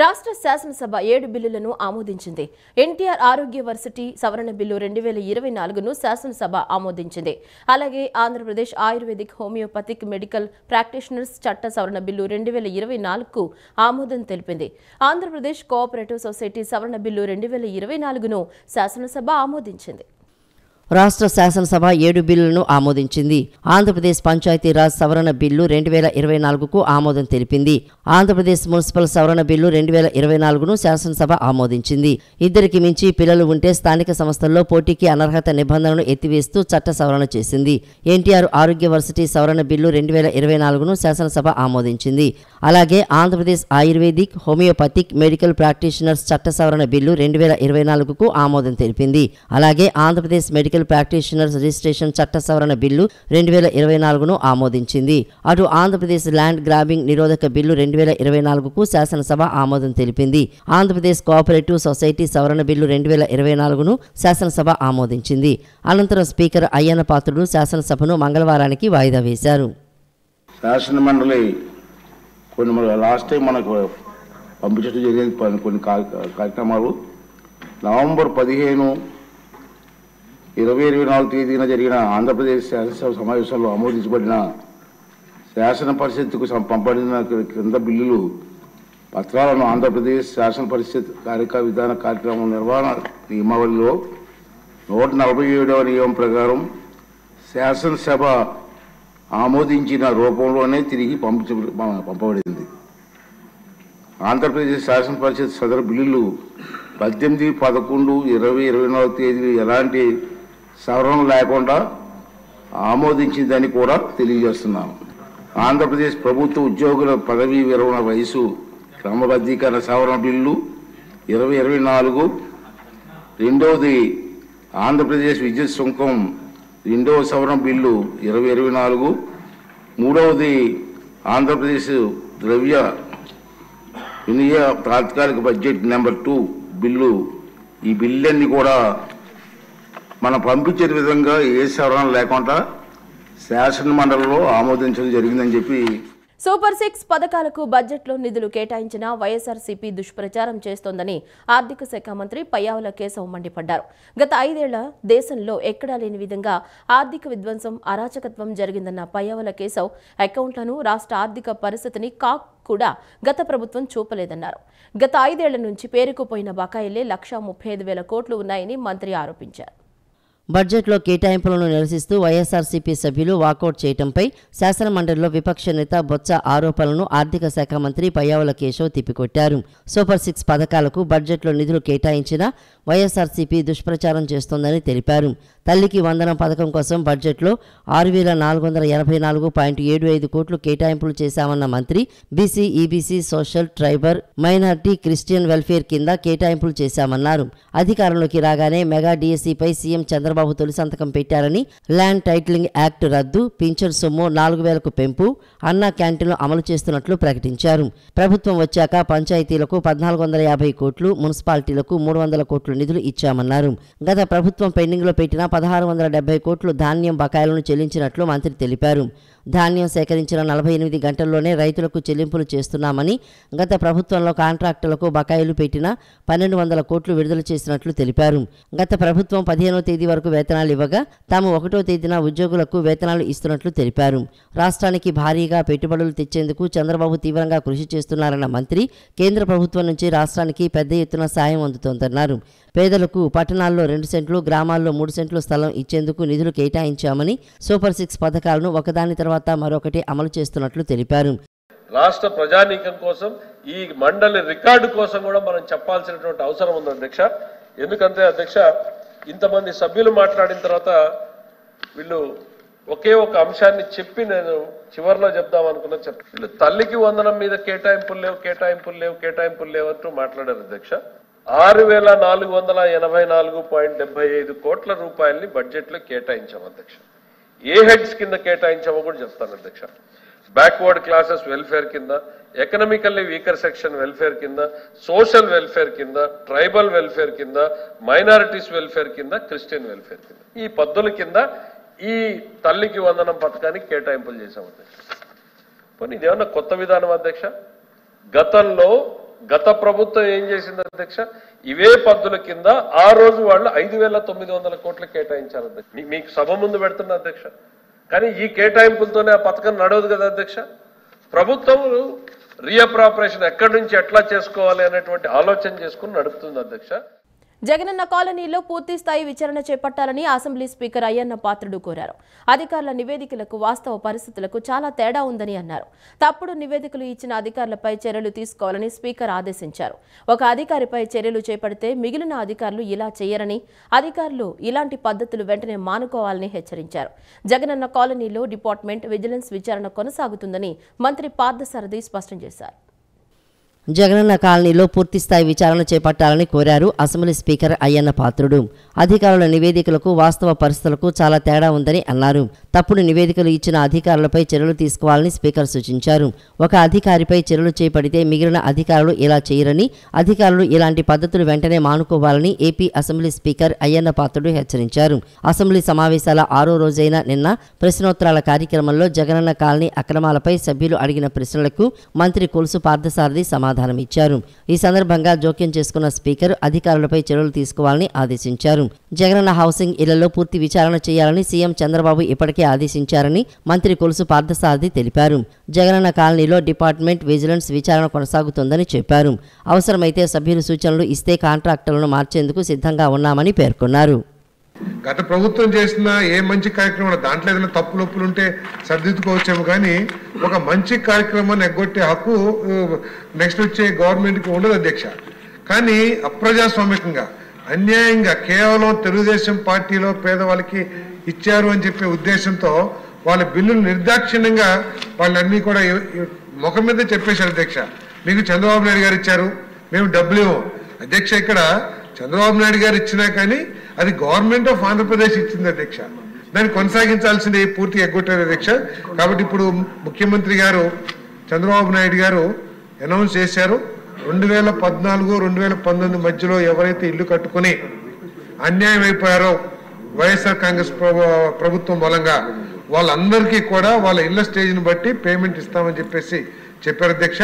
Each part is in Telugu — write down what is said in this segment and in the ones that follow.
రాష్ట్ర శాసనసభ 7 బిల్లులను ఆమోదించింది. ఎన్టీఆర్ ఆరోగ్య వర్సిటీ సవరణ బిల్లు 2024ను శాసనసభ ఆమోదించింది. అలాగే Andhra Pradesh ayurvedic homoeopathic medical practitioners చట్ట సవరణ బిల్లు 2024కు ఆమోదం తెలిపింది. ఆంధ్రప్రదేశ్ కోఆపరేటివ్ సొసైటీ సవరణ బిల్లు 2024ను శాసనసభ ఆమోదించింది. రాష్ట్ర శాసనసభ 7 బిల్లులను ఆమోదించింది. ఆంధ్రప్రదేశ్ పంచాయతీరాజ్ సవరణ బిల్లు 2024కు ఆమోదం తెలిపింది. ఆంధ్రప్రదేశ్ మున్సిపల్ సవరణ బిల్లు 2024ను శాసనసభ ఆమోదించింది. ఇద్దరికి మించి పిల్లలు ఉంటే స్థానిక సంస్థల్లో పోటీకి అనర్హత నిబంధనను ఎత్తివేస్తూ చట్ట సవరణ చేసింది. ఎన్టీఆర్ ఆరోగ్య వర్సిటీ సవరణ బిల్లు 2024ను శాసనసభ ఆమోదించింది. అలాగే Andhra Pradesh ayurvedic homoeopathic medical practitioners చట్ట సవరణ బిల్లు 2024కు ఆమోదం తెలిపింది. అలాగే ఆంధ్రప్రదేశ్ మెడికల్ ప్రాక్టీషనర్స్ రిజిస్ట్రేషన్ చట్ట సవరణ బిల్లు 2024ను ఆమోదించింది. అటు ఆంధ్రప్రదేశ్ ల్యాండ్ గ్రాబింగ్ నిరోధక బిల్లు 2024కు శాసనసభ ఆమోదం తెలిపింది. ఆంధ్రప్రదేశ్ కోఆపరేటివ్ సొసైటీ సవరణ బిల్లు 2024ను శాసనసభ ఆమోదించింది. అనంతరం స్పీకర్ అయ్యన్న పాత్రుడు శాసనసభను మంగళవారానికి వాయిదా వేశారు. శాసన మండలి లాస్ట్ టైం మనకు పంపించడం జరిగిన కొన్ని కార్యక్రమాలు నవంబర్ 15, 2024 తేదీన జరిగిన ఆంధ్రప్రదేశ్ శాసనసభ సమావేశంలో ఆమోదించబడిన శాసన పరిషత్తుకు పంపబడిన క్రింద బిల్లులు పత్రాలను ఆంధ్రప్రదేశ్ శాసన పరిషత్ విధాన కార్యక్రమం నిర్వహణ నియమావళిలో 147వ నియమం ప్రకారం శాసనసభ ఆమోదించిన రూపంలోనే తిరిగి పంపబడింది. ఆంధ్రప్రదేశ్ శాసన పరిషత్ సదరు బిల్లులు 18, 11, 20, 24 తేదీలు ఎలాంటి సవరణ లేకుండా ఆమోదించిందని కూడా తెలియజేస్తున్నాను. ఆంధ్రప్రదేశ్ ప్రభుత్వ ఉద్యోగుల పదవీ విరమణ వయసు క్రమబద్ధీకరణ సవరణ బిల్లు 2024, రెండవది ఆంధ్రప్రదేశ్ విద్యుత్ సుంకం 2వ సవరణ బిల్లు 2024, మూడవది ఆంధ్రప్రదేశ్ ద్రవ్య వినియోగ తాత్కాలిక బడ్జెట్ నెంబర్ 2 బిల్లు. ఈ బిల్లన్నీ కూడా మనం పంపించే విధంగా ఏ సవరణ లేకుండా శాసన మండలిలో ఆమోదించడం జరిగిందని చెప్పి సూపర్ 6 పథకాలకు బడ్జెట్లో నిధులు కేటాయించిన వైఎస్ఆర్సీపీ దుష్ప్రచారం చేస్తోందని ఆర్థిక శాఖ మంత్రి పయ్యావుల కేశవ్ మండిపడ్డారు. గత 5 ఏళ్ల దేశంలో ఎక్కడా లేని విధంగా ఆర్థిక విధ్వంసం, అరాచకత్వం జరిగిందన్న పయ్యావుల కేశవ్ అకౌంట్లను, రాష్ట్ర ఆర్థిక పరిస్థితిని కూడా గత ప్రభుత్వం చూపలేదన్నారు. గత 5 ఏళ్ల నుంచి పేరుకుపోయిన బకాయిలే 1,35,000 కోట్లు ఉన్నాయని మంత్రి ఆరోపించారు. బడ్జెట్లో కేటాయింపులను నిరసిస్తూ వైఎస్ఆర్సీపీ సభ్యులు వాకౌట్ చేయడంపై శాసనమండలిలో విపక్ష నేత బొత్స ఆరోపణలను ఆర్థిక శాఖ మంత్రి పయ్యావుల కేశవ్ తిప్పికొట్టారు. సూపర్ 6 పథకాలకు బడ్జెట్లో నిధులు కేటాయించినా వైఎస్ఆర్సీపీ దుష్ప్రచారం చేస్తోందని తెలిపారు. తల్లికి వందనం పథకం కోసం బడ్జెట్లో 6,484.75 కోట్లు కేటాయింపులు చేశామన్న మంత్రి BC, EBC, social, tribal, minority, Christian welfare కింద కేటాయింపులు చేశామన్నారు. అధికారంలోకి రాగానే మెగా డిఎస్సీపై సీఎం చంద్రబాబు తొలి సంతకం పెట్టారని, ల్యాండ్ టైటిలింగ్ యాక్ట్ రద్దు, పింఛన్ సొమ్ము 4,000కు పెంపు, అన్నా క్యాంటీన్లు అమలు చేస్తున్నట్లు ప్రకటించారు. ప్రభుత్వం వచ్చాక పంచాయతీలకు 1,450 కోట్లు, మున్సిపాలిటీలకు 300 కోట్లు నిధులు ఇచ్చామన్నారు. గత ప్రభుత్వం పెండింగ్లో పెట్టిన 1,670 కోట్లు ధాన్యం బకాయిలను చెల్లించినట్లు మంత్రి తెలిపారు. ధాన్యం సేకరించిన 48 గంటల్లోనే రైతులకు చెల్లింపులు చేస్తున్నామని, గత ప్రభుత్వంలో కాంట్రాక్టులకు బకాయిలు పెట్టిన 1,200 కోట్లు విడుదల చేసినట్లు తెలిపారు. గత ప్రభుత్వం 15వ తేదీ వరకు వేతనాలు ఇవ్వగా తాము 1వ తేదీన ఉద్యోగులకు వేతనాలు ఇస్తున్నట్లు తెలిపారు. రాష్ట్రానికి భారీగా పెట్టుబడులు తెచ్చేందుకు చంద్రబాబు తీవ్రంగా కృషి చేస్తున్నారన్న మంత్రి కేంద్ర ప్రభుత్వం నుంచి రాష్ట్రానికి పెద్ద ఎత్తున సాయం అందుతోందన్నారు. పేదలకు పట్టణాల్లో 2 సెంట్లు, గ్రామాల్లో 3 సెంట్లు స్థలం ఇచ్చేందుకు నిధులు కేటాయించామని, సూపర్ 6 పథకాలను ఒకదాని తర్వాత మరొకటి అమలు చేస్తున్నట్లు తెలిపారు. రాష్ట్ర ప్రజానీకం కోసం, ఈ మండలి రికార్డు కోసం కూడా మనం చెప్పాల్సినటువంటి అవసరం ఉంది అధ్యక్ష. ఎందుకంటే అధ్యక్ష, ఇంతమంది సభ్యులు మాట్లాడిన తర్వాత వీళ్ళు ఒకే ఒక అంశాన్ని చెప్పి నేను చివరిలో చెప్దాం అనుకున్నా. వీళ్ళు తల్లికి వందనం మీద కేటాయింపులు లేవు అంటూ మాట్లాడారు అధ్యక్ష. 6,484.75 కోట్ల రూపాయలని బడ్జెట్లో కేటాయించాం అధ్యక్ష. ఏ హెడ్స్ కింద కేటాయించామో కూడా చెప్తాను అధ్యక్ష. బ్యాక్వర్డ్ క్లాసెస్ వెల్ఫేర్ కింద, ఎకనామికల్లీ వీకర్ సెక్షన్ వెల్ఫేర్ కింద, సోషల్ వెల్ఫేర్ కింద, ట్రైబల్ వెల్ఫేర్ కింద, మైనారిటీస్ వెల్ఫేర్ కింద, క్రిస్టియన్ వెల్ఫేర్ కింద, ఈ పద్ధతుల కింద ఈ తల్లికి వందనం పథకానికి కేటాయింపులు చేశాం అధ్యక్ష. పోనీ ఇదేమన్నా కొత్త విధానం అధ్యక్ష? గతంలో గత ప్రభుత్వం ఏం చేసింది అధ్యక్ష, ఇవే పద్ధతుల కింద ఆ రోజు వాళ్ళు 5,900 కోట్లు కేటాయించారు అధ్యక్ష. మీకు సభ ముందు పెడుతున్నా అధ్యక్ష. కానీ ఈ కేటాయింపులతోనే ఆ పథకం నడవదు కదా అధ్యక్ష. ప్రభుత్వం రీఅప్రాపరేషన్ ఎక్కడి నుంచి ఎట్లా చేసుకోవాలి అనేటువంటి ఆలోచన చేసుకుని నడుపుతుంది అధ్యక్ష. జగనన్న కాలనీలో పూర్తి స్థాయి విచారణ చేపట్టాలని అసెంబ్లీ స్పీకర్ అయ్యన్న పాత్రుడు కోరారు. అధికారుల నివేదికలకు వాస్తవ పరిస్థితులకు చాలా తేడా ఉందని అన్నారు. తప్పుడు నివేదికలు ఇచ్చిన అధికారులపై చర్యలు తీసుకోవాలని స్పీకర్ ఆదేశించారు. ఒక అధికారిపై చర్యలు చేపడితే మిగిలిన అధికారులు ఇలా చేయరని, అధికారులు ఇలాంటి పద్ధతులు వెంటనే మానుకోవాలని హెచ్చరించారు. జగనన్న కాలనీలో డిపార్ట్మెంట్ విజిలెన్స్ విచారణ కొనసాగుతుందని మంత్రి పార్థసారథి స్పష్టం చేశారు. జగనన్న కాలనీలో పూర్తిస్థాయి విచారణ చేపట్టాలని కోరారు అసెంబ్లీ స్పీకర్ అయ్యన్న పాత్రుడు. అధికారుల నివేదికలకు వాస్తవ పరిస్థితులకు చాలా తేడా ఉందని అన్నారు. తప్పుడు నివేదికలు ఇచ్చిన అధికారులపై చర్యలు తీసుకోవాలని స్పీకర్ సూచించారు. ఒక అధికారిపై చర్యలు చేపడితే మిగిలిన అధికారులు ఇలా చేయరని, అధికారులు ఇలాంటి పద్ధతులు వెంటనే మానుకోవాలని AP assembly speaker Ayyanna Patrudu హెచ్చరించారు. అసెంబ్లీ సమావేశాల 6వ రోజైన నిన్న ప్రశ్నోత్తరాల కార్యక్రమంలో జగనన్న కాలనీ అక్రమాలపై సభ్యులు అడిగిన ప్రశ్నలకు మంత్రి కొలుసు పార్థసారథి సమాధానమిచ్చారు. ఈ సందర్భంగా జోక్యం చేసుకున్న స్పీకర్ అధికారులపై చర్యలు తీసుకోవాలని ఆదేశించారు. జగనన్న హౌసింగ్ ఇళ్లలో పూర్తి విచారణ చేయాలని సీఎం చంద్రబాబు ఇప్పటికే ఆదేశించారని మంత్రి కొలుసు పార్థసారథి తెలిపారు. జగనన్న కాలనీలో డిపార్ట్మెంట్ విజిలెన్స్ విచారణ కొనసాగుతోందని చెప్పారు. అవసరమైతే సభ్యులు సూచనలు ఇస్తే కాంట్రాక్టర్లను మార్చేందుకు సిద్ధంగా ఉన్నామని పేర్కొన్నారు. గత ప్రభుత్వం చేసిన ఏ మంచి కార్యక్రమం దాంట్లో ఏదైనా తప్పులొప్పులు ఉంటే సర్దిద్దుకోవచ్చేమో, కానీ ఒక మంచి కార్యక్రమాన్ని ఎగ్గొట్టే హక్కు నెక్స్ట్ వచ్చే గవర్నమెంట్కి ఉండదు అధ్యక్ష. కానీ అప్రజాస్వామికంగా అన్యాయంగా కేవలం తెలుగుదేశం పార్టీలో పేదవాళ్ళకి ఇచ్చారు అని చెప్పే ఉద్దేశంతో వాళ్ళ బిల్లులు నిర్దాక్షిణ్యంగా వాళ్ళన్నీ కూడా ముఖం మీద చెప్పేశారు అధ్యక్ష. మీకు చంద్రబాబు నాయుడు గారు ఇచ్చారు, మేము డబ్బులు ఇవ్వం అధ్యక్ష. ఇక్కడ చంద్రబాబు నాయుడు గారు ఇచ్చినా కానీ అది గవర్నమెంట్ ఆఫ్ ఆంధ్రప్రదేశ్ ఇచ్చింది అధ్యక్ష. దాన్ని కొనసాగించాల్సింది పూర్తిగా ఎగ్గొట్టారు అధ్యక్ష. కాబట్టి ఇప్పుడు ముఖ్యమంత్రి గారు చంద్రబాబు నాయుడు గారు అనౌన్స్ చేశారు, 2014-2019 మధ్యలో ఎవరైతే ఇల్లు కట్టుకుని అన్యాయం అయిపోయారో వైఎస్ఆర్ కాంగ్రెస్ ప్రభుత్వం మూలంగా వాళ్ళందరికీ కూడా వాళ్ళ ఇళ్ల స్టేజ్ని బట్టి పేమెంట్ ఇస్తామని చెప్పారు అధ్యక్ష.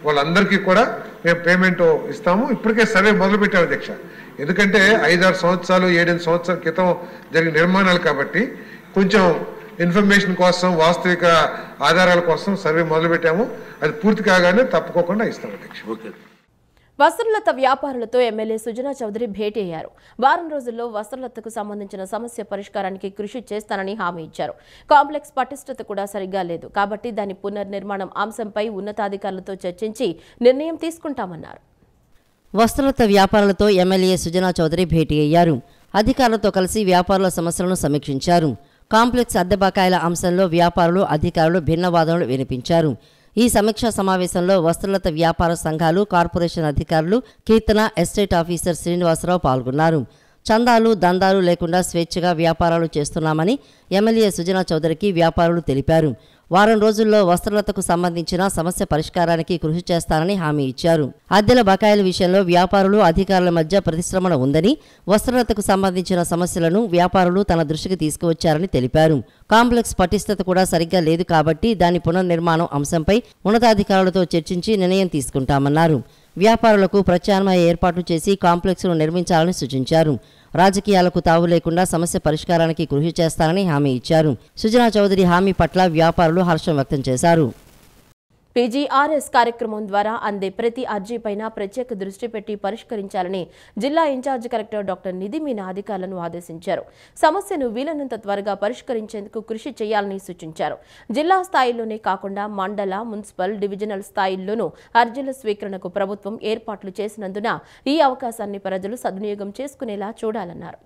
వాళ్ళందరికీ కూడా మేము పేమెంట్ ఇస్తాము. ఇప్పటికే సర్వే మొదలుపెట్టారు అధ్యక్ష. ఎందుకంటే 5-6 సంవత్సరాలు 7-8 సంవత్సరాల క్రితం జరిగిన నిర్మాణాలు కాబట్టి కొంచెం ఇన్ఫర్మేషన్ కోసం వాస్తవిక ఆధారాల కోసం సర్వే మొదలుపెట్టాము. అది పూర్తి కాగానే తప్పుకోకుండా ఇస్తాం అధ్యక్ష. వస్త్రలత వ్యాపారులతో ఎమ్మెల్యే సుజనా చౌదరి భేటీ అయ్యారు. వారం రోజుల్లో వస్త్రలతకు సంబంధించిన సమస్య పరిష్కారానికి కృషి చేస్తానని హామీ ఇచ్చారు. కాంప్లెక్స్ పటిష్టత కూడా సరిగ్గా లేదు కాబట్టి దాని పునర్నిర్మాణం అంశంపై ఉన్నతాధికారులతో చర్చించి నిర్ణయం తీసుకుంటామన్నారు. వస్త్రలత వ్యాపారులతో ఎమ్మెల్యే సుజనా చౌదరి భేటీ అయ్యారు. అధికారులతో కలిసి వ్యాపారుల సమస్యలను సమీక్షించారు. కాంప్లెక్స్ అద్దె బకాయిల అంశంలో వ్యాపారులు, అధికారులు భిన్న వాదనలు వినిపించారు. ఈ సమీక్షా సమావేశంలో వస్త్రలత వ్యాపార సంఘాలు, కార్పొరేషన్ అధికారులు, కీర్తన ఎస్టేట్ ఆఫీసర్ శ్రీనివాసరావు పాల్గొన్నారు. చందాలు, దందాలు లేకుండా స్వేచ్ఛగా వ్యాపారాలు చేస్తున్నామని ఎమ్మెల్యే సుజనా చౌదరికి వ్యాపారులు తెలిపారు. వారం రోజుల్లో వస్త్రలతకు సంబంధించిన సమస్య పరిష్కారానికి కృషి చేస్తానని హామీ ఇచ్చారు. అద్దెల బకాయిల విషయంలో వ్యాపారులు, అధికారుల మధ్య ప్రతిశ్రమణ ఉందని, వస్త్రలతకు సంబంధించిన సమస్యలను వ్యాపారులు తన దృష్టికి తీసుకువచ్చారని తెలిపారు. కాంప్లెక్స్ పటిష్టత కూడా సరిగ్గా లేదు కాబట్టి దాని పునర్నిర్మాణం అంశంపై ఉన్నతాధికారులతో చర్చించి నిర్ణయం తీసుకుంటామన్నారు. వ్యాపారులకు ప్రత్యామ్నాయ ఏర్పాట్లు చేసి కాంప్లెక్స్ను నిర్మించాలని సూచించారు. రాజకీయాలకు తావు లేకుండా సమస్య పరిష్కారానికి కృషి చేస్తానని హామీ ఇచ్చారు. సుజనా చౌదరి హామీ పట్ల వ్యాపారులు హర్షం వ్యక్తం చేశారు. పీజీఆర్ఎస్ కార్యక్రమం ద్వారా అందే ప్రతి అర్జీపైన ప్రత్యేక దృష్టి పెట్టి పరిష్కరించాలని జిల్లా incharge collector doctor Nidhi Meena అధికారులను ఆదేశించారు. సమస్యను వీలైనంత త్వరగా పరిష్కరించేందుకు కృషి చేయాలని సూచించారు. జిల్లా స్థాయిలోనే కాకుండా మండల, మున్సిపల్, డివిజనల్ స్థాయిల్లోనూ అర్జీల స్వీకరణకు ప్రభుత్వం ఏర్పాట్లు చేసినందున ఈ అవకాశాన్ని ప్రజలు సద్వినియోగం చేసుకునేలా చూడాలన్నారు.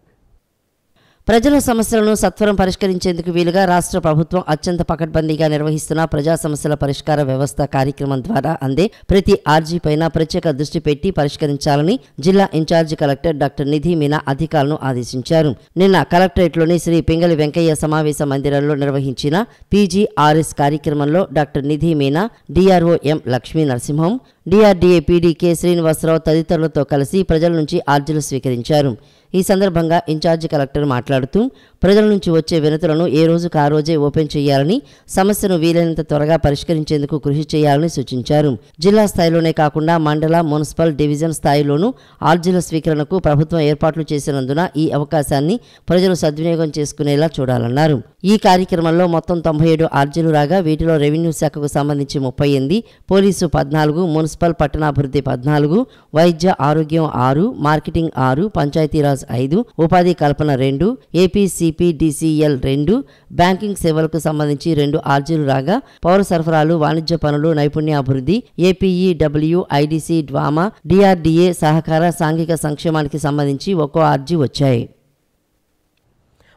ప్రజల సమస్యలను సత్వరం పరిష్కరించేందుకు వీలుగా రాష్ట్ర ప్రభుత్వం అత్యంత పకడ్బందీగా నిర్వహిస్తున్న ప్రజా సమస్యల పరిష్కార వ్యవస్థ కార్యక్రమం ద్వారా అందే ప్రతి ఆర్జీపైన ప్రత్యేక దృష్టి పెట్టి పరిష్కరించాలని జిల్లా incharge collector doctor Nidhi Meena అధికారులను ఆదేశించారు. నిన్న కలెక్టరేట్లోని శ్రీ పింగళి వెంకయ్య సమావేశ మందిరంలో నిర్వహించిన పీజీఆర్ఎస్ కార్యక్రమంలో doctor Nidhi Meena, DRO M Lakshmi Narasimham, DRDA PD K Srinivasarao తదితరులతో కలిసి ప్రజల నుంచి ఆర్జీలు స్వీకరించారు. ఈ సందర్భంగా ఇన్ఛార్జి కలెక్టర్ మాట్లాడుతూ ప్రజల నుంచి వచ్చే వినతులను ఏ రోజుకు ఆ రోజే ఓపెన్ చేయాలని, సమస్యను వీలైనంత త్వరగా పరిష్కరించేందుకు కృషి చేయాలని సూచించారు. జిల్లా స్థాయిలోనే కాకుండా మండల, మున్సిపల్, డివిజన్ స్థాయిలోనూ ఆర్జీల స్వీకరణకు ప్రభుత్వం ఏర్పాట్లు చేసినందున ఈ అవకాశాన్ని ప్రజలు సద్వినియోగం చేసుకునేలా చూడాలన్నారు. ఈ కార్యక్రమంలో మొత్తం 97 ఆర్జీలు రాగా వీటిలో రెవెన్యూ శాఖకు సంబంధించి 38, పోలీసు 14, మున్సిపల్ పట్టణాభివృద్ధి 14, వైద్య ఆరోగ్యం 6, మార్కెటింగ్ 6, పంచాయతీరాజ్ 5, ఉపాధి కల్పన 2, ఏపీసీపీడీసీఎల్ 2, బ్యాంకింగ్ సేవలకు సంబంధించి 2 ఆర్జీలు రాగా పౌర సరఫరాలు, వాణిజ్య పనులు, నైపుణ్యాభివృద్ధి, ఏపీఈడబ్ల్యూ, ఐడీసీ, డ్వామా, డిఆర్డీఏ, సహకార, సాంఘిక సంక్షేమానికి సంబంధించి ఒక్కో ఆర్జీ వచ్చాయి.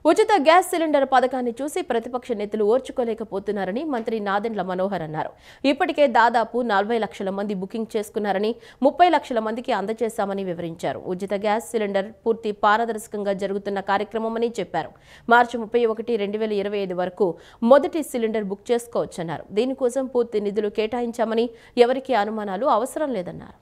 ఉచిత గ్యాస్ సిలిండర్ పథకాన్ని చూసి ప్రతిపక్ష నేతలు ఓర్చుకోలేకపోతున్నారని మంత్రి నాదెండ్ల మనోహర్ అన్నారు. ఇప్పటికే దాదాపు 40 లక్షల మంది బుకింగ్ చేసుకున్నారని, 30 లక్షల మందికి అందజేశామని వివరించారు. ఉచిత గ్యాస్ సిలిండర్ పూర్తి పారదర్శకంగా జరుగుతున్న కార్యక్రమమని చెప్పారు. మార్చి 31, 2025 వరకు మొదటి సిలిండర్ బుక్ చేసుకోవచ్చన్నారు. దీనికోసం పూర్తి నిధులు కేటాయించామని, ఎవరికీ అనుమానాలు అవసరం లేదన్నారు.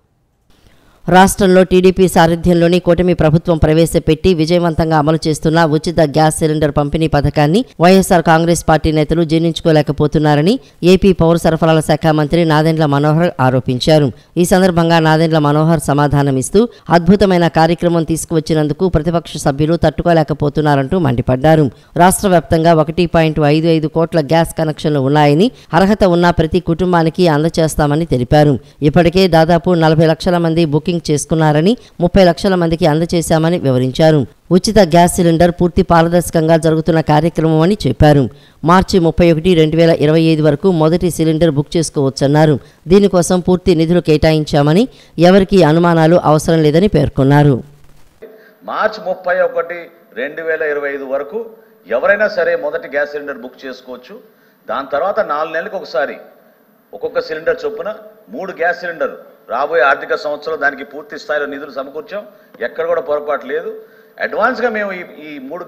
రాష్ట్రంలో టీడీపీ సారథ్యంలోని కూటమి ప్రభుత్వం ప్రవేశపెట్టి విజయవంతంగా అమలు చేస్తున్న ఉచిత గ్యాస్ సిలిండర్ పంపిణీ పథకాన్ని వైఎస్ఆర్ కాంగ్రెస్ పార్టీ నేతలు జీర్ణించుకోలేకపోతున్నారని ఏపీ పౌర సరఫరాల శాఖ మంత్రి నాదెండ్ల మనోహర్ ఆరోపించారు. ఈ సందర్భంగా నాదెండ్ల మనోహర్ సమాధానమిస్తూ అద్భుతమైన కార్యక్రమం తీసుకువచ్చినందుకు ప్రతిపక్ష సభ్యులు తట్టుకోలేకపోతున్నారంటూ మండిపడ్డారు. రాష్ట్ర వ్యాప్తంగా 1.55 కోట్ల గ్యాస్ కనెక్షన్లు ఉన్నాయని, అర్హత ఉన్న ప్రతి కుటుంబానికి అందజేస్తామని తెలిపారు. ఇప్పటికే దాదాపు 40 లక్షల మంది బుకింగ్ చేసుకున్నారని, 30 లక్షల మందికి అందజేశామని వివరించారు. ఉచిత గ్యాస్ సిలిండర్ పూర్తి పారదర్శకంగా జరుగుతున్న కార్యక్రమమని చెప్పారు. మార్చి 31, 2025 వరకు మొదటి సిలిండర్ బుక్ చేసుకోవచ్చన్నారు. దీనికోసం పూర్తి నిధులు కేటాయించామని, ఎవరికీ అనుమానాలు అవసరం లేదని పేర్కొన్నారు. మార్చి 31, 2025 వరకు ఎవరైనా సరే మొదటి గ్యాస్ సిలిండర్ బుక్ చేసుకోవచ్చు. దాని తర్వాత 4 నెలలకు ఒకసారి ఒక్కొక్క సిలిండర్ చొప్పున 3 గ్యాస్ సిలిండర్ రాబోయే ఆర్థిక సంవత్సరం దానికి పూర్తి స్థాయిలో నిధులు సమకూర్చాం. ఎక్కడ కూడా పొరపాటు లేదు. అడ్వాన్స్గా మేము ఈ 3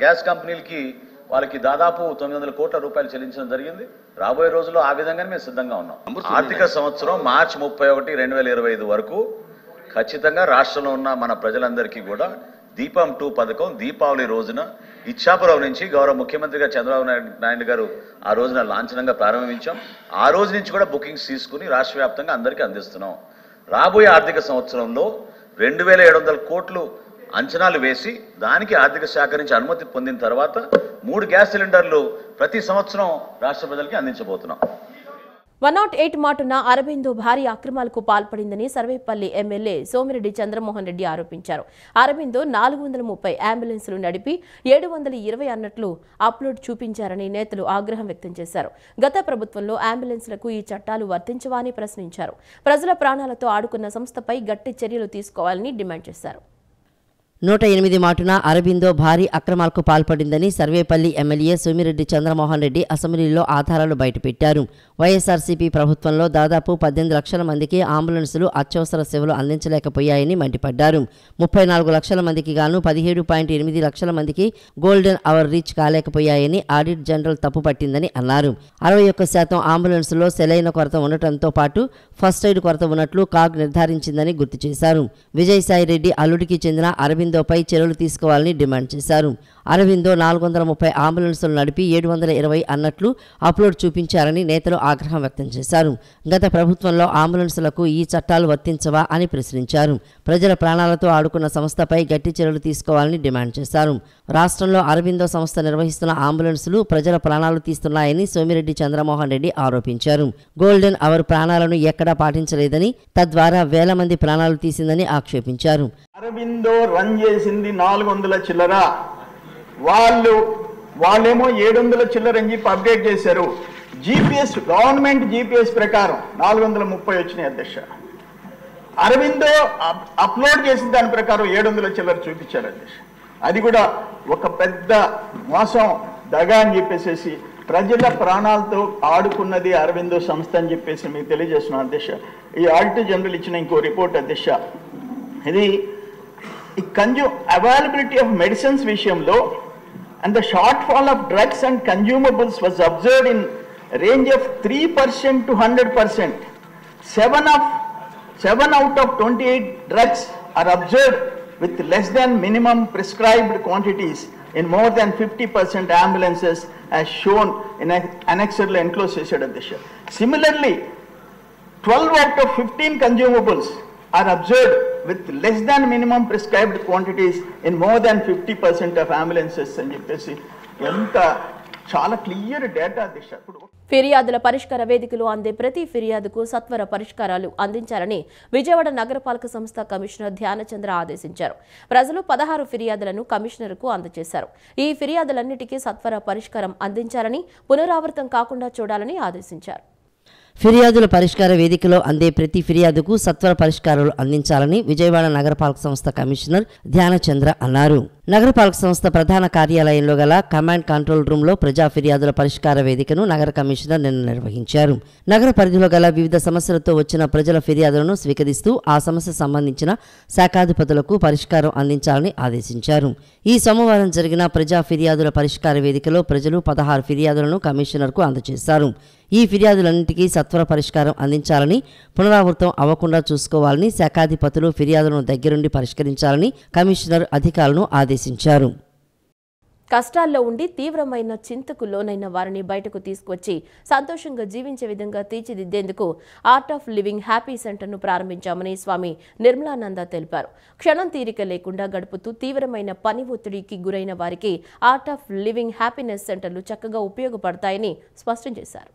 గ్యాస్ కంపెనీలకి వాళ్ళకి దాదాపు 900 కోట్ల రూపాయలు చెల్లించడం జరిగింది. రాబోయే రోజుల్లో ఆ విధంగానే మేము సిద్ధంగా ఉన్నాం. ఆర్థిక సంవత్సరం మార్చి 31, 2025 వరకు ఖచ్చితంగా రాష్ట్రంలో ఉన్న మన ప్రజలందరికీ కూడా దీపం 2 పథకం దీపావళి రోజున ఇచ్చాపురం నుంచి గౌరవ ముఖ్యమంత్రిగా చంద్రబాబు నాయుడు గారు ఆ రోజున లాంఛనంగా ప్రారంభించాం. ఆ రోజు నుంచి కూడా బుకింగ్స్ తీసుకుని రాష్ట్ర వ్యాప్తంగా అందరికీ అందిస్తున్నాం. రాబోయే ఆర్థిక సంవత్సరంలో 2700 కోట్లు అంచనాలు వేసి దానికి ఆర్థిక శాఖ నుంచి అనుమతి పొందిన తర్వాత 3 గ్యాస్ సిలిండర్లు ప్రతి సంవత్సరం రాష్ట్ర ప్రజలకి అందించబోతున్నాం. 108 మాటున అరబిందో భారీ అక్రమాలకు పాల్పడిందని సర్వేపల్లి ఎమ్మెల్యే సోమిరెడ్డి చంద్రమోహన్ రెడ్డి ఆరోపించారు. అరబిందో 430 అంబులెన్సులు నడిపి 720 అన్నట్లు అప్లోడ్ చూపించారని నేతలు ఆగ్రహం వ్యక్తం చేశారు. గత ప్రభుత్వంలో అంబులెన్స్లకు ఈ చట్టాలు వర్తించవా అని ప్రశ్నించారు. ప్రజల ప్రాణాలతో ఆడుకున్న సంస్థపై గట్టి చర్యలు తీసుకోవాలని డిమాండ్ చేశారు. 108 మాటున అరబిందో భారీ అక్రమాలకు పాల్పడిందని సర్వేపల్లి ఎమ్మెల్యే సోమిరెడ్డి చంద్రమోహన్ రెడ్డి అసెంబ్లీలో ఆధారాలు బయటపెట్టారు. వైఎస్ఆర్సీపీ ప్రభుత్వంలో దాదాపు 18 లక్షల మందికి అంబులెన్సులు అత్యవసర సేవలు అందించలేకపోయాయని మండిపడ్డారు. 34 లక్షల మందికి గాను 17.8 లక్షల మందికి గోల్డెన్ అవర్ రీచ్ కాలేకపోయాయని ఆడిట్ జనరల్ తప్పుపట్టిందని అన్నారు. 61% అంబులెన్సులో సెలైన కొరత ఉండటంతో పాటు ఫస్ట్ ఎయిడ్ కొరత ఉన్నట్లు కాగ్ నిర్ధారించిందని గుర్తు చేశారు. విజయసాయిరెడ్డి అల్లుడికి చెందిన అరబిందోపై చర్యలు తీసుకోవాలని డిమాండ్ చేశారు. అరబిందో 430 అంబులెన్సులు నడిపి 720 అన్నట్లు అప్లోడ్ చూపించారని నేతలు ఆగ్రహం వ్యక్తం చేశారు. గత ప్రభుత్వంలో అంబులెన్సులకు ఈ చట్టాలు వర్తించవా అని ప్రశ్నించారు. ప్రజల ప్రాణాలతో ఆడుకున్న సంస్థపై గట్టి చర్యలు తీసుకోవాలని డిమాండ్ చేశారు. రాష్ట్రంలో అరబిందో సంస్థ నిర్వహిస్తున్న అంబులెన్సులు ప్రజల ప్రాణాలు తీస్తున్నాయని సోమిరెడ్డి చంద్రమోహన్ రెడ్డి ఆరోపించారు. గోల్డెన్ అవర్ ప్రాణాలను ఎక్కడా పాటించలేదని, తద్వారా వేల మంది ప్రాణాలు తీసిందని ఆక్షేపించారు. అరబిందో రన్ చేసింది 400 చిల్లర, వాళ్ళేమో 700 చిల్లర అని చెప్పి అప్డేట్ చేశారు. జీపీఎస్ గవర్నమెంట్ జీపీఎస్ ప్రకారం 430 వచ్చినాయి అధ్యక్ష. అరబిందో అప్లోడ్ చేసిన దాని ప్రకారం 700 చిల్లర చూపించారు అధ్యక్ష. అది కూడా ఒక పెద్ద మోసం, దగా అని చెప్పేసి ప్రజల ప్రాణాలతో ఆడుకున్నది అరబిందో సంస్థ అని చెప్పేసి మీకు తెలియజేస్తున్నాను అధ్యక్ష. ఈ ఆడిటర్ జనరల్ ఇచ్చిన ఇంకో రిపోర్ట్ అధ్యక్ష, ఇది ఈ అవైలబిలిటీ ఆఫ్ మెడిసిన్స్ విషయంలో and the shortfall of drugs and consumables was observed in range of 3% to 100%. 7 out of 28 drugs are observed with less than minimum prescribed quantities in more than 50% ambulances as shown in annexure lo enclose చేశాడు అధ్యక్ష. Similarly, 12 out of 15 consumables are observed with less than minimum prescribed quantities in more than 50% of ambulances అని చెప్పేసి ఎంత చాలా క్లియర్ డేటా అధ్యక్ష. ఫిర్యాదుల పరిష్కార వేదికలు అందే ప్రతి ఫిర్యాదుకు సత్వర పరిష్కారాలు అందించాలని విజయవాడ నగరపాలక సంస్థ కమిషనర్ ధ్యానచంద్ర ఆదేశించారు. ప్రజలు 16 ఫిర్యాదులను కమిషనర్కు అందజేశారు. ఈ ఫిర్యాదులన్నిటికీ సత్వర పరిష్కారం అందించాలని, పునరావృతం కాకుండా చూడాలని ఆదేశించారు. ఫిర్యాదుల పరిష్కార వేదికలో అందే ప్రతి ఫిర్యాదుకు సత్వర పరిష్కారాలు అందించాలని విజయవాడ నగరపాలక సంస్థ కమిషనర్ ధ్యానచంద్ర అన్నారు. నగరపాలక సంస్థ ప్రధాన కార్యాలయంలో గల కమాండ్ కంట్రోల్ రూమ్లో ప్రజా ఫిర్యాదుల పరిష్కార వేదికను నగర కమిషనర్ నిన్న నిర్వహించారు. నగర పరిధిలో గల వివిధ సమస్యలతో వచ్చిన ప్రజల ఫిర్యాదులను స్వీకరిస్తూ ఆ సమస్య సంబంధించిన శాఖాధిపతులకు పరిష్కారం అందించాలని ఆదేశించారు. ఈ సోమవారం జరిగిన ప్రజా ఫిర్యాదుల పరిష్కార వేదికలో ప్రజలు 16 ఫిర్యాదులను కమిషనర్కు అందజేశారు. ఈ ఫిర్యాదులన్నింటికీ సత్వర పరిష్కారం అందించాలని, పునరావృతం అవ్వకుండా చూసుకోవాలని, శాఖాధిపతులు ఫిర్యాదులను దగ్గరుండి పరిష్కరించాలని కమిషనర్ అధికారులను ఆదేశించారు. కష్టాల్లో ఉండి తీవ్రమైన చింతకు లోనైన వారిని బయటకు తీసుకొచ్చి సంతోషంగా జీవించే విధంగా తీర్చిదిద్దేందుకు ఆర్ట్ ఆఫ్ లివింగ్ హ్యాపీ సెంటర్ను ప్రారంభించామని స్వామి నిర్మలానంద తెలిపారు. క్షణం తీరిక లేకుండా గడుపుతూ తీవ్రమైన పని ఒత్తిడికి గురైన వారికి ఆర్ట్ ఆఫ్ లివింగ్ హ్యాపీనెస్ సెంటర్లు చక్కగా ఉపయోగపడతాయని స్పష్టం చేశారు.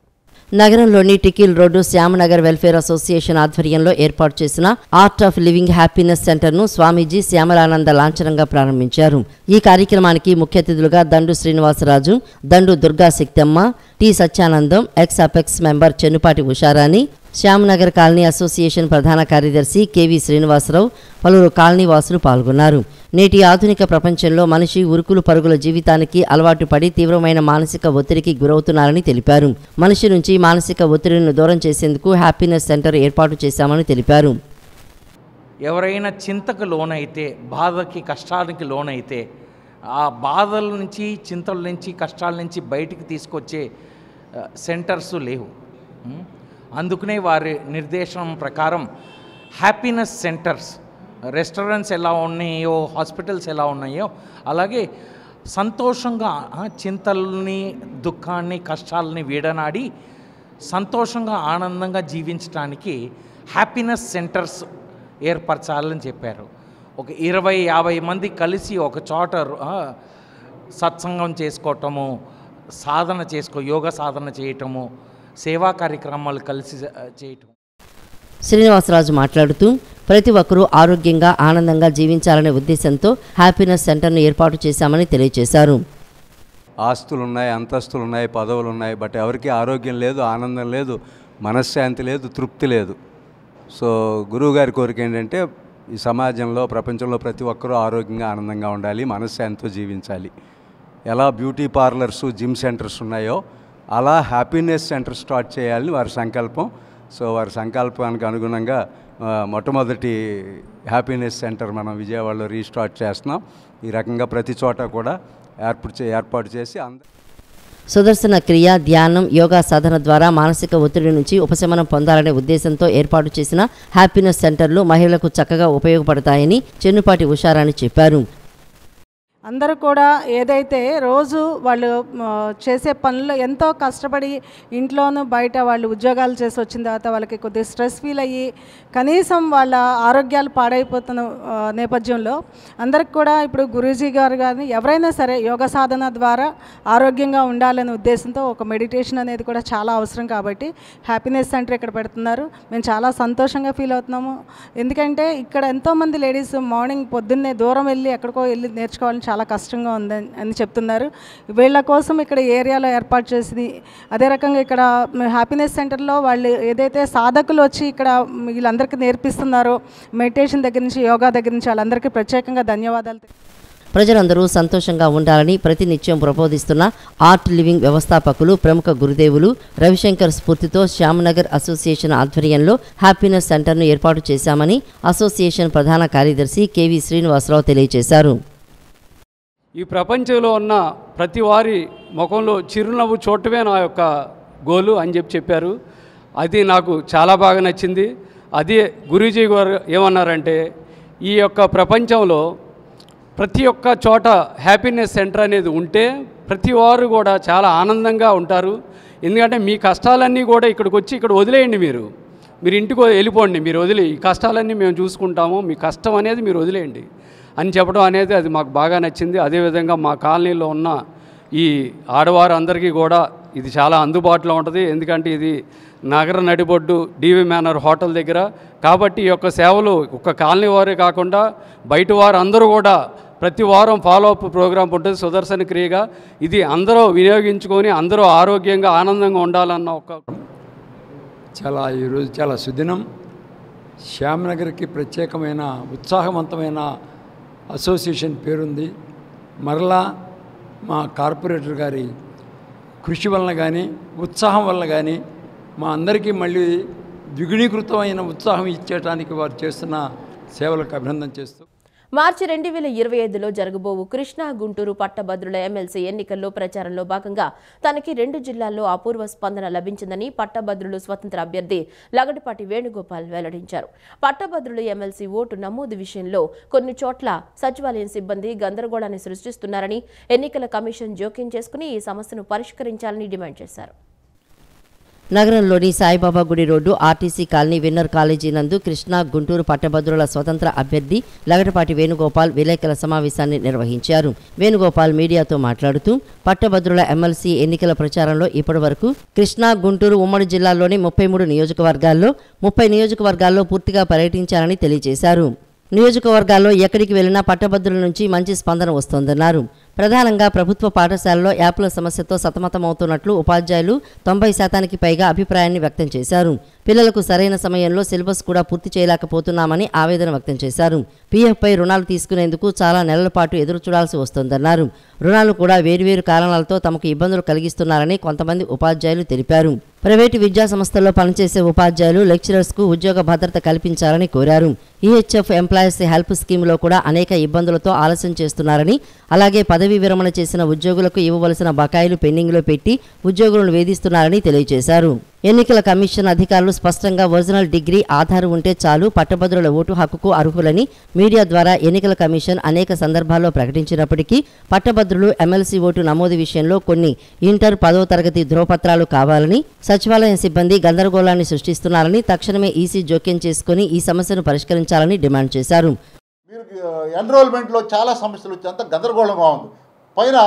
నగరంలోని tickle road Shyamnagar welfare association ఆధ్వర్యంలో ఏర్పాటు చేసిన ఆర్ట్ ఆఫ్ లివింగ్ హ్యాపీనెస్ సెంటర్ను స్వామీజీ శ్యామలానంద లాంఛనంగా ప్రారంభించారు. ఈ కార్యక్రమానికి ముఖ్య అతిథులుగా Dandu Srinivasaraju, Dandu Durga Shakthamma, T Satyanandam, ex apex member Chennupati Usharani, Shyamnagar colony association ప్రధాన కార్యదర్శి కెవి శ్రీనివాసరావు, పలువురు కాలనీ వాసులు పాల్గొన్నారు. నేటి ఆధునిక ప్రపంచంలో మనిషి ఉరుకులు పరుగుల జీవితానికి అలవాటు పడి తీవ్రమైన మానసిక ఒత్తిడికి గురవుతున్నారని తెలిపారు. మనిషి నుంచి మానసిక ఒత్తిడిని దూరం చేసేందుకు హ్యాపీనెస్ సెంటర్ ఏర్పాటు చేశామని తెలిపారు. ఎవరైనా చింతకు లోనైతే, బాధకి కష్టానికి లోనైతే, ఆ బాధల నుంచి, చింతల నుంచి, కష్టాల నుంచి బయటికి తీసుకొచ్చే సెంటర్స్ లేవు. అందుకనే వారి నిర్దేశం ప్రకారం హ్యాపీనెస్ సెంటర్స్, రెస్టారెంట్స్ ఎలా ఉన్నాయో, హాస్పిటల్స్ ఎలా ఉన్నాయో అలాగే సంతోషంగా చింతల్ని, దుఃఖాన్ని, కష్టాలని వీడనాడి సంతోషంగా, ఆనందంగా జీవించడానికి హ్యాపీనెస్ సెంటర్స్ ఏర్పరచాలని చెప్పారు. ఒక 20-50 మంది కలిసి ఒక చోట సత్సంగం చేసుకోవటము, యోగా సాధన చేయటము, సేవా కార్యక్రమాలు కలిసి చేయటం. శ్రీనివాసరాజు మాట్లాడుతూ ప్రతి ఒక్కరూ ఆరోగ్యంగా, ఆనందంగా జీవించాలనే ఉద్దేశంతో హ్యాపీనెస్ సెంటర్ను ఏర్పాటు చేశామని తెలియజేశారు. ఆస్తులున్నాయి, అంతస్తులున్నాయి, పదవులున్నాయి, బట్ ఎవరికి ఆరోగ్యం లేదు, ఆనందం లేదు, మనశ్శాంతి లేదు, తృప్తి లేదు. సో గురువుగారి కోరిక ఏంటంటే ఈ సమాజంలో, ప్రపంచంలో ప్రతి ఒక్కరూ ఆరోగ్యంగా, ఆనందంగా ఉండాలి, మనశ్శాంతితో జీవించాలి. ఎలా బ్యూటీ పార్లర్స్, జిమ్ సెంటర్స్ ఉన్నాయో అలా హ్యాపీనెస్ సెంటర్ స్టార్ట్ చేయాలని వారి సంకల్పం. సో వారి సంకల్పానికి అనుగుణంగా మొట్టమొదటి హ్యాపీనెస్ సెంటర్ మనం విజయవాడలో రీస్టార్ట్ చేస్తున్నాం. ఈ రకంగా ప్రతి చోట కూడా ఏర్పాటు చేసి సుదర్శన క్రియ, ధ్యానం, యోగా సాధన ద్వారా మానసిక ఒత్తిడి నుంచి ఉపశమనం పొందాలనే ఉద్దేశంతో ఏర్పాటు చేసిన హ్యాపీనెస్ సెంటర్లు మహిళలకు చక్కగా ఉపయోగపడతాయని చెన్నుపాటి ఉషారాణి చెప్పారు. అందరూ కూడా ఏదైతే రోజు వాళ్ళు చేసే పనులు ఎంతో కష్టపడి ఇంట్లోనూ బయట వాళ్ళు ఉద్యోగాలు చేసి వచ్చిన తర్వాత వాళ్ళకి కొద్దిగా స్ట్రెస్ ఫీల్ అయ్యి కనీసం వాళ్ళ ఆరోగ్యాలు పాడైపోతున్న నేపథ్యంలో అందరికి కూడా ఇప్పుడు గురూజీ గారు కానీ ఎవరైనా సరే యోగా సాధన ద్వారా ఆరోగ్యంగా ఉండాలనే ఉద్దేశంతో ఒక మెడిటేషన్ అనేది కూడా చాలా అవసరం. కాబట్టి హ్యాపీనెస్ సెంటర్ ఇక్కడ పెడుతున్నారు. మేము చాలా సంతోషంగా ఫీల్ అవుతున్నాము. ఎందుకంటే ఇక్కడ ఎంతోమంది లేడీస్ మార్నింగ్ పొద్దున్నే దూరం వెళ్ళి ఎక్కడికో వెళ్ళి నేర్చుకోవాలని చాలా కష్టంగా ఉందని అని చెప్తున్నారు. వీళ్ళ కోసం ఇక్కడ ఏరియాలో ఏర్పాటు చేసింది. అదే రకంగా ఇక్కడ హ్యాపీనెస్ సెంటర్లో వాళ్ళు ఏదైతే సాధకులు వచ్చి ఇక్కడ వీళ్ళందరికీ నేర్పిస్తున్నారో మెడిటేషన్ దగ్గర నుంచి, యోగా దగ్గర నుంచి వాళ్ళందరికీ ప్రత్యేకంగా ధన్యవాదాలు. ప్రజలందరూ సంతోషంగా ఉండాలని ప్రతినిత్యం ప్రబోధిస్తున్న ఆర్ట్ లివింగ్ వ్యవస్థాపకులు, ప్రముఖ గురుదేవులు రవిశంకర్ స్ఫూర్తితో శ్యామనగర్ అసోసియేషన్ ఆధ్వర్యంలో హ్యాపీనెస్ సెంటర్ను ఏర్పాటు చేశామని అసోసియేషన్ ప్రధాన కార్యదర్శి కెవి శ్రీనివాసరావు తెలియజేశారు. ఈ ప్రపంచంలో ఉన్న ప్రతి వారి ముఖంలో చిరునవ్వు చూడటమే నా యొక్క గోలు అని చెప్పారు. అది నాకు చాలా బాగా నచ్చింది. అదే గురూజీ గారు ఏమన్నారంటే ఈ యొక్క ప్రపంచంలో ప్రతి ఒక్క చోట హ్యాపీనెస్ సెంటర్ అనేది ఉంటే ప్రతి వారు కూడా చాలా ఆనందంగా ఉంటారు. ఎందుకంటే మీ కష్టాలన్నీ కూడా ఇక్కడికి వచ్చి ఇక్కడ వదిలేయండి, మీరు ఇంటికి వెళ్ళిపోండి, మీరు వదిలి ఈ కష్టాలన్నీ మేము చూసుకుంటాము, మీ కష్టం అనేది మీరు వదిలేయండి అని చెప్పడం అనేది అది మాకు బాగా నచ్చింది. అదేవిధంగా మా కాలనీలో ఉన్న ఈ ఆడవారు అందరికీ కూడా ఇది చాలా అందుబాటులో ఉంటుంది. ఎందుకంటే ఇది నగర నడిబొడ్డు డివి మేనర్ హోటల్ దగ్గర కాబట్టి ఈ యొక్క సేవలు ఒక్క కాలనీ వారే కాకుండా బయట వారు అందరూ కూడా ప్రతి వారం ఫాలోఅప్ ప్రోగ్రాం ఉంటుంది సుదర్శన క్రియగా. ఇది అందరూ వినియోగించుకొని అందరూ ఆరోగ్యంగా ఆనందంగా ఉండాలన్న ఒక ఈరోజు చాలా సుదినం. శ్యామ్నగర్కి ప్రత్యేకమైన ఉత్సాహవంతమైన అసోసియేషన్ పేరుంది. మరలా మా కార్పొరేటర్ గారి కృషి వలన కానీ ఉత్సాహం వలన కానీ మా అందరికీ మళ్ళీ ద్విగుణీకృతమైన ఉత్సాహం ఇచ్చేయడానికి వారు చేస్తున్న సేవలకు అభినందన చేస్తూ మార్చి 2025లో జరగబోవు కృష్ణా గుంటూరు పట్టభద్రుల ఎమ్మెల్సీ ఎన్నికల్లో ప్రచారంలో భాగంగా తనకి 2 జిల్లాల్లో అపూర్వ స్పందన లభించిందని పట్టభద్రులు స్వతంత్ర అభ్యర్థి లగడపాటి వేణుగోపాల్ వెల్లడించారు. పట్టభద్రులు ఎమ్మెల్సీ ఓటు నమోదు విషయంలో కొన్ని చోట్ల సచివాలయం సిబ్బంది గందరగోళాన్ని సృష్టిస్తున్నారని, ఎన్నికల కమిషన్ జోక్యం చేసుకుని ఈ సమస్యను పరిష్కరించాలని డిమాండ్ చేశారు. నగరంలోని సాయిబాబా గుడి road RTC colony winner college నందు కృష్ణా గుంటూరు పట్టభద్రుల స్వతంత్ర అభ్యర్థి లగడపాటి వేణుగోపాల్ విలేకరుల సమావేశాన్ని నిర్వహించారు. వేణుగోపాల్ మీడియాతో మాట్లాడుతూ పట్టభద్రుల ఎమ్మెల్సీ ఎన్నికల ప్రచారంలో ఇప్పటివరకు కృష్ణా గుంటూరు ఉమ్మడి జిల్లాల్లోని 33 నియోజకవర్గాల్లో 30 నియోజకవర్గాల్లో పూర్తిగా పర్యటించారని తెలియజేశారు. నియోజకవర్గాల్లో ఎక్కడికి వెళ్లినా పట్టభద్రుల నుంచి మంచి స్పందన వస్తోందన్నారు. ప్రధానంగా ప్రభుత్వ పాఠశాలలో యాప్ల సమస్యతో సతమతమవుతున్నట్లు ఉపాధ్యాయులు 90% పైగా అభిప్రాయాన్ని వ్యక్తం చేశారు. పిల్లలకు సరైన సమయంలో సిలబస్ కూడా పూర్తి చేయలేకపోతున్నామని ఆవేదన వ్యక్తం చేశారు. పీఎఫ్పై రుణాలు తీసుకునేందుకు చాలా నెలల పాటు ఎదురు చూడాల్సి వస్తోందన్నారు. రుణాలు కూడా వేర్వేరు కారణాలతో తమకు ఇబ్బందులు కలిగిస్తున్నారని కొంతమంది ఉపాధ్యాయులు తెలిపారు. ప్రైవేటు విద్యా సంస్థల్లో పనిచేసే ఉపాధ్యాయులు లెక్చరర్స్కు ఉద్యోగ భద్రత కల్పించాలని కోరారు. ఈహెచ్ఎఫ్ ఎంప్లాయీస్ హెల్ప్ స్కీమ్లో కూడా అనేక ఇబ్బందులతో ఆలస్యం చేస్తున్నారని, అలాగే పదవీ విరమణ చేసిన ఉద్యోగులకు ఇవ్వవలసిన బకాయిలు పెండింగ్లో పెట్టి ఉద్యోగులను వేధిస్తున్నారని తెలియజేశారు. ఎన్నికల కమిషన్ అధికారులు స్పష్టంగా ఒరిజినల్ డిగ్రీ ఆధార్ ఉంటే చాలు పట్టభద్రుల ఓటు హక్కుకు అర్హులని మీడియా ద్వారా ఎన్నికల కమిషన్ అనేక సందర్భాల్లో ప్రకటించినప్పటికీ పట్టభద్రులు ఎమ్మెల్సీ ఓటు నమోదు విషయంలో కొన్ని ఇంటర్ 10వ తరగతి ధ్రువపత్రాలు కావాలని, సచివాలయం సిబ్బంది గందరగోళాన్ని సృష్టిస్తున్నారని, తక్షణమే ఈసీ జోక్యం చేసుకుని ఈ సమస్యను పరిష్కరించాలని డిమాండ్ చేశారు. ఎన్రోల్మెంట్లో చాలా సమస్యలు వచ్చి అంత గందరగోళంగా ఉంది. పైన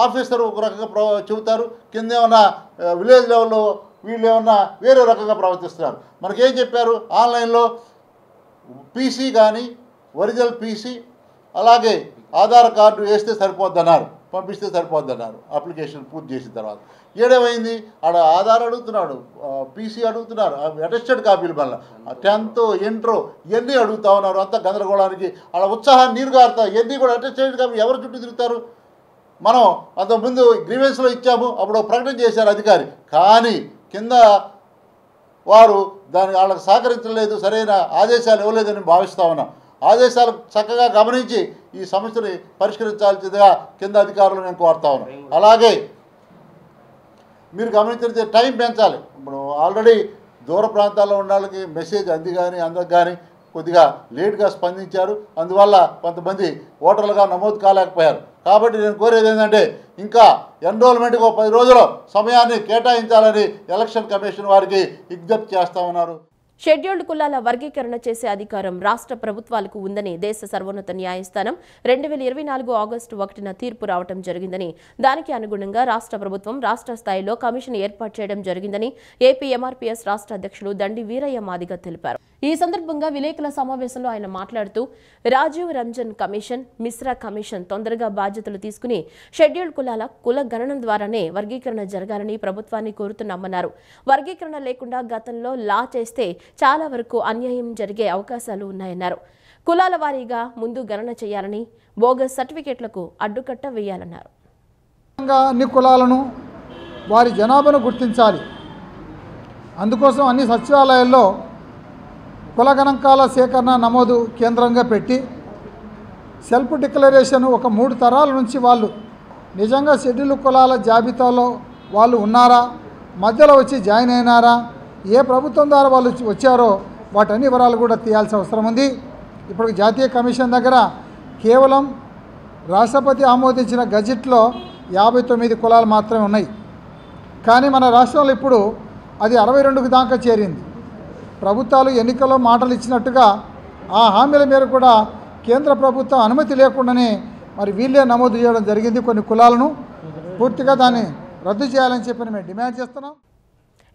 ఆఫీసర్ ఒక రకంగా చెబుతారు, కింద ఏమన్నా విలేజ్ లెవెల్లో వీళ్ళు ఏమన్నా వేరే రకంగా ప్రవర్తిస్తున్నారు. మనకేం చెప్పారు, ఆన్లైన్లో పీసీ కానీ ఒరిజినల్ పీసీ అలాగే ఆధార్ కార్డు వేస్తే సరిపోద్దన్నారు, పంపిస్తే సరిపోద్దన్నారు అప్లికేషన్ పూర్తి చేసిన తర్వాత. ఏడేమైంది, ఆడ ఆధార్ అడుగుతున్నాడు, పీసీ అడుగుతున్నారు, అటెస్టెడ్ కాపీలు వల్ల 10th ఇంటర్ ఇవన్నీ అడుగుతా ఉన్నారు. అంత గందరగోళానికి ఆడ ఉత్సాహాన్ని నీరు గారుతారు. ఇవన్నీ కూడా అటెస్టెడ్ కాపీ ఎవరు చుట్టూ తిరుగుతారు. మనం అంతకుముందు గ్రీవెన్స్లో ఇచ్చాము, అప్పుడు ప్రకటన చేశారు అధికారి, కానీ కింద వారు దానికి వాళ్ళకి సహకరించలేదు, సరైన ఆదేశాలు ఇవ్వలేదని భావిస్తా ఉన్నాం. ఆదేశాలు చక్కగా గమనించి ఈ సమస్యని పరిష్కరించాల్సిందిగా కింద అధికారులు నేను కోరుతా ఉన్నాను. అలాగే మీరు గమనించితే టైం పెంచాలి. ఇప్పుడు ఆల్రెడీ దూర ప్రాంతాల్లో ఉన్న వాళ్ళకి మెసేజ్ అందకు కానీ కొద్దిగా లేట్గా స్పందించారు. అందువల్ల కొంతమంది ఓటర్లుగా నమోదు కాలేకపోయారు. కాబట్టి నేను కోరేది ఏంటంటే ఇంకా ఎన్రోల్మెంట్కి 10 రోజుల సమయాన్ని కేటాయించాలని ఎలక్షన్ కమిషన్ వారికి విజ్ఞప్తి చేస్తా ఉన్నారు. షెడ్యూల్డ్ కులాల వర్గీకరణ చేసే అధికారం రాష్ట్ర ప్రభుత్వాలకు ఉందని దేశ సర్వోన్నత న్యాయస్థానం 2024 ఆగస్టు 1న తీర్పు రావడం జరిగిందని, దానికి అనుగుణంగా రాష్ట్ర ప్రభుత్వం రాష్ట్ర స్థాయిలో కమిషన్ ఏర్పాటు చేయడం జరిగిందని ఏపీ ఎంఆర్పీఎస్ రాష్ట్ర అధ్యక్షులు దండి వీరయ్య మాదిగ తెలిపారు. ఈ సందర్భంగా విలేకరుల సమావేశంలో ఆయన మాట్లాడుతూ రాజీవ్ రంజన్ కమిషన్, మిశ్రా కమిషన్ తొందరగా బాధ్యతలు తీసుకుని షెడ్యూల్డ్ కులాల కుల గణన ద్వారానే వర్గీకరణ జరగాలని ప్రభుత్వాన్ని కోరుతున్నామన్నారు. వర్గీకరణ లేకుండా గతంలో లా చేస్తే చాలా వరకు అన్యాయం జరిగే అవకాశాలు ఉన్నాయన్నారు. కులాల వారీగా ముందు గణన చేయాలని, బోగస్ సర్టిఫికెట్లకు అడ్డుకట్ట వేయాలన్నారు. అన్ని కులాలను వారి జనాభాను గుర్తించాలి. అందుకోసం అన్ని సచివాలయాల్లో కుల గణాంకాల సేకరణ నమోదు కేంద్రంగా పెట్టి సెల్ఫ్ డిక్లరేషన్ ఒక 3 తరాల నుంచి వాళ్ళు నిజంగా షెడ్యూల్ కులాల జాబితాలో వాళ్ళు ఉన్నారా, మధ్యలో వచ్చి జాయిన్ అయినారా, ఏ ప్రభుత్వం ద్వారా వాళ్ళు వచ్చారో వాటన్ని వివరాలు కూడా తీయాల్సిన అవసరం ఉంది. ఇప్పుడు జాతీయ కమిషన్ దగ్గర కేవలం రాష్ట్రపతి ఆమోదించిన గజెట్లో 59 కులాలు మాత్రమే ఉన్నాయి. కానీ మన రాష్ట్రంలో ఇప్పుడు అది 62 దాకా చేరింది. ప్రభుత్వాలు ఎన్నికల్లో మాటలు ఇచ్చినట్టుగా ఆ హామీల మేరకు కూడా కేంద్ర ప్రభుత్వం అనుమతి లేకుండానే మరి వీళ్ళే నమోదు చేయడం జరిగింది. కొన్ని కులాలను పూర్తిగా దాన్ని రద్దు చేయాలని చెప్పి మేము డిమాండ్ చేస్తున్నాం.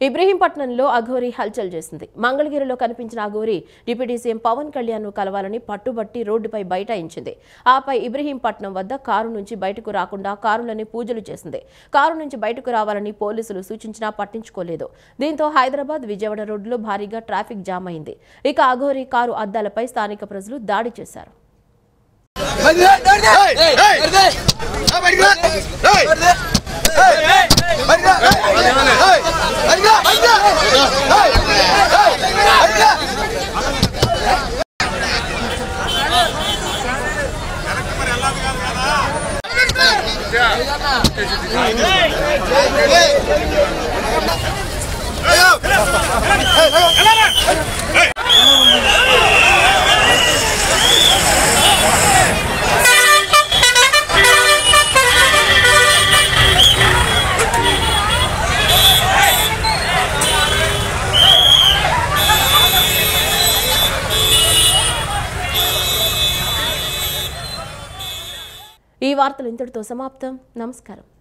ఇబ్రహీంపట్నంలో అఘోరి హల్చల్ చేసింది. మంగళగిరిలో కనిపించిన అఘోరి డిప్యూటీ సీఎం పవన్ కళ్యాణ్ను కలవాలని పట్టుబట్టి రోడ్డుపై బైఠాయించింది. ఆపై ఇబ్రహీంపట్నం వద్ద కారు నుంచి బయటకు రాకుండా కారులని పూజలు చేసింది. కారు నుంచి బయటకు రావాలని పోలీసులు సూచించినా పట్టించుకోలేదు. దీంతో హైదరాబాద్ విజయవాడ రోడ్డులో భారీగా ట్రాఫిక్ జామ్ అయింది. ఇక అఘోరి కారు అద్దాలపై స్థానిక ప్రజలు దాడి చేశారు. ఈ వార్తలు ఇంతటితో సమాప్తం. నమస్కారం.